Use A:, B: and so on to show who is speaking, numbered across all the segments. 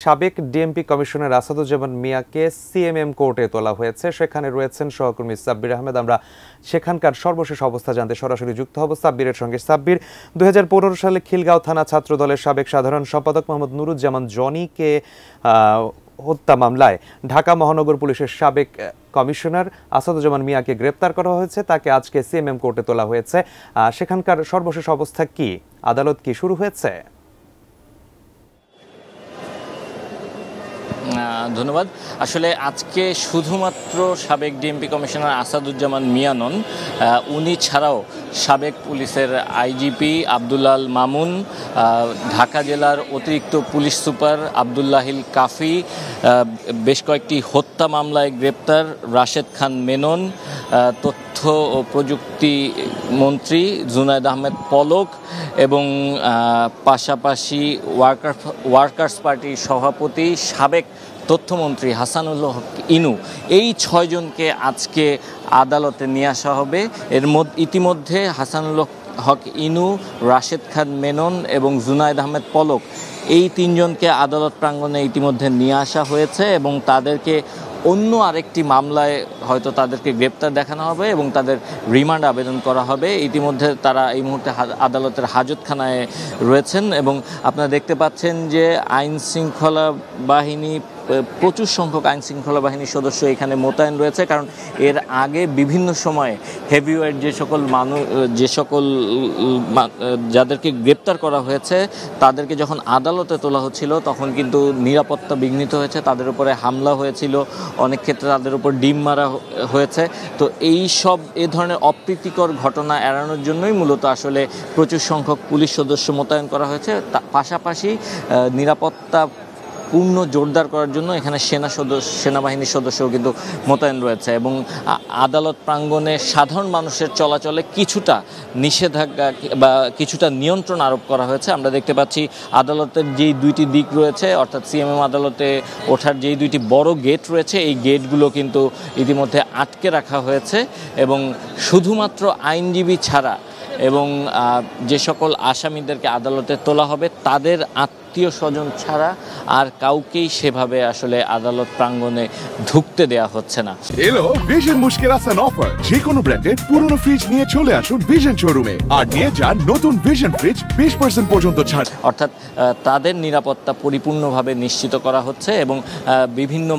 A: সাবেক DMP commissioner Asaduzzaman মিয়াকে CMM কোর্টে তোলা হয়েছে। সেখানে রয়েছেন সহকর্মী সাব্বির আহমেদ। আমরা সেখানকার সর্বশেষ অবস্থা জানতে সরাসরি যুক্ত হব সাব্বিরের সঙ্গে। সাব্বির, 2015 সালে খিলগাঁও থানা ছাত্র দলের সাবেক সাধারণ সম্পাদক মোহাম্মদ নুরুজ্জামান জনিকে হত্যা মামলায় ঢাকা মহানগর পুলিশের সাবেক কমিশনার আসাদুজ্জামান মিয়াকে গ্রেপ্তার করা হয়েছে। তাকে আজকে সিএমএম কোর্টে তোলা হয়েছে। সেখানকার সর্বশেষ অবস্থা কি? আদালত কি শুরু হয়েছে?
B: ধন্যবাদ। আসলে আজকে শুধুমাত্র সাবেক ডিএমপি কমিশনার আসাদুজ্জামান মিয়া নন, উনি ছাড়াও সাবেক পুলিশের আইজিপি আব্দুল্লাহ মামুন, ঢাকা জেলার অতিরিক্ত পুলিশ সুপার আবদুল্লাহিল কাফি, বেশ কয়েকটি হত্যা মামলায় গ্রেপ্তার রাশেদ খান মেনন, তথ্য ও প্রযুক্তি মন্ত্রী জুনায়েদ আহমেদ পলক এবং পাশাপাশি ওয়ার্কার্স পার্টির সভাপতি সাবেক তথ্যমন্ত্রী হাসানুল হক ইনু, এই 6 জনকে আজকে আদালতে নিয়ে আসা হবে। ইতিমধ্যে হাসানুল হক ইনু, রাশেদ খান মেনন এবং জুনায়েদ আহমেদ পলক, এই 3 জনকে আদালত প্রাঙ্গণে ইতিমধ্যে নিয়ে আসা হয়েছে এবং তাদেরকে অন্য আরেকটি মামলায় হয়তো তাদেরকে গ্রেপ্তার দেখানো হবে এবং তাদের রিমান্ড আবেদন করা হবে। ইতিমধ্যে তারা এই মুহূর্তে আদালতের হাজতখানায় রয়েছেন এবং আপনারা দেখতে পাচ্ছেন যে আইনশৃঙ্খলা বাহিনী, প্রচুর সংখ্যক আইনশৃঙ্খলা বাহিনীর সদস্য এখানে মোতায়েন রয়েছে। কারণ এর আগে বিভিন্ন সময়ে হেভিওয়েট যে সকল যাদেরকে গ্রেপ্তার করা হয়েছে তাদেরকে যখন আদালতে তোলা হচ্ছিল তখন কিন্তু নিরাপত্তা বিঘ্নিত হয়েছে, তাদের উপরে হামলা হয়েছিল, অনেক ক্ষেত্রে তাদের উপর ডিম মারা হয়েছে। তো এ ধরনের অপ্রীতিকর ঘটনা এড়ানোর জন্যই মূলত আসলে প্রচুর সংখ্যক পুলিশ সদস্য মোতায়েন করা হয়েছে। পাশাপাশি নিরাপত্তা পূর্ণ জোরদার করার জন্য এখানে সেনাবাহিনীর সদস্যও কিন্তু মোতায়েন রয়েছে এবং আদালত প্রাঙ্গণে সাধারণ মানুষের চলাচলে কিছুটা নিষেধাজ্ঞা বা কিছুটা নিয়ন্ত্রণ আরোপ করা হয়েছে। আমরা দেখতে পাচ্ছি আদালতের যেই 2টি দিক রয়েছে, অর্থাৎ সিএমএম আদালতে ওঠার যেই 2টি বড় গেট রয়েছে, এই গেটগুলো কিন্তু ইতিমধ্যে আটকে রাখা হয়েছে এবং শুধুমাত্র আইনজীবী ছাড়া এবং যে সকল আসামিদেরকে আদালতে তোলা হবে তাদের আত্মীয় স্বজন ছাড়া আর কাউকেই সেভাবে আসলে আদালত প্রাঙ্গণে ঢুকতে দেয়া হচ্ছে না।
C: এলো ভিশন মুশকিল আসান অফার। যে কোনো ব্র্যান্ডের পুরনো ফ্রিজ নিয়ে চলে আসুন ভিশন শোরুমে আর নিয়ে যান নতুন ভিশন ফ্রিজ 20% পর্যন্ত ছাড়।
B: অর্থাৎ তাদের নিরাপত্তা পরিপূর্ণভাবে নিশ্চিত করা হচ্ছে এবং বিভিন্ন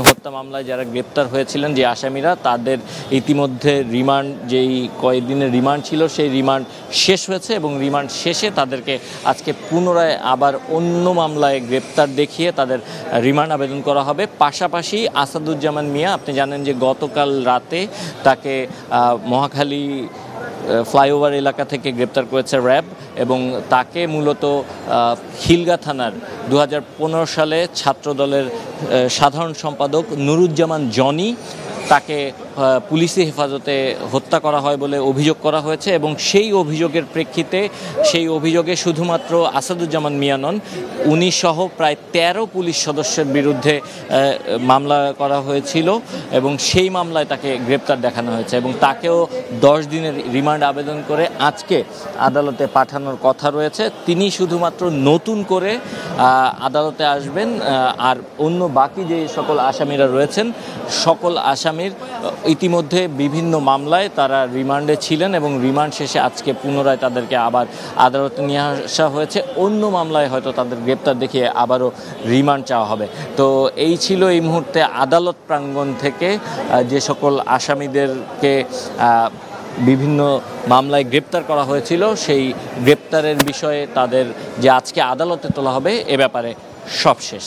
B: হত্যা মামলায় যারা গ্রেপ্তার হয়েছিলেন যে আসামিরা, তাদের ইতিমধ্যে রিমান্ড, যেই কয়েকদিনের রিমান্ড ছিল সেই রিমান্ড শেষ হয়েছে এবং রিমান্ড শেষে তাদেরকে আজকে পুনরায় আবার অন্য মামলায় গ্রেপ্তার দেখিয়ে তাদের রিমান্ড আবেদন করা হবে। পাশাপাশি আসাদুজ্জামান মিয়া, আপনি জানেন যে গতকাল রাতে তাকে মহাখালী ফ্লাইওভার এলাকা থেকে গ্রেপ্তার করেছে র্যাব এবং তাকে মূলত খিলগাঁও থানার 2015 সালে ছাত্রদলের সাধারণ সম্পাদক নুরুজ্জামান জনি, তাকে পুলিশি হেফাজতে হত্যা করা হয় বলে অভিযোগ করা হয়েছে এবং সেই অভিযোগের প্রেক্ষিতে, সেই অভিযোগে শুধুমাত্র আসাদুজ্জামান মিয়া নন, উনি সহ প্রায় 13 পুলিশ সদস্যের বিরুদ্ধে মামলা করা হয়েছিল এবং সেই মামলায় তাকে গ্রেপ্তার দেখানো হয়েছে এবং তাকেও 10 দিনের রিমান্ড আবেদন করে আজকে আদালতে পাঠানোর কথা রয়েছে। তিনি শুধুমাত্র নতুন করে আদালতে আসবেন আর অন্য বাকি যে সকল আসামিরা রয়েছেন সকল আসামির ইতিমধ্যে বিভিন্ন মামলায় তারা রিমান্ডে ছিলেন এবং রিমান্ড শেষে আজকে পুনরায় তাদেরকে আবার আদালতে নিয়ে আসা হয়েছে। অন্য মামলায় হয়তো তাদের গ্রেপ্তার দেখিয়ে আবারও রিমান্ড চাওয়া হবে। তো এই ছিল এই মুহূর্তে আদালত প্রাঙ্গণ থেকে যে সকল আসামিদেরকে বিভিন্ন মামলায় গ্রেপ্তার করা হয়েছিল সেই গ্রেপ্তারের বিষয়ে তাদের যে আজকে আদালতে তোলা হবে এ ব্যাপারে সব শেষ।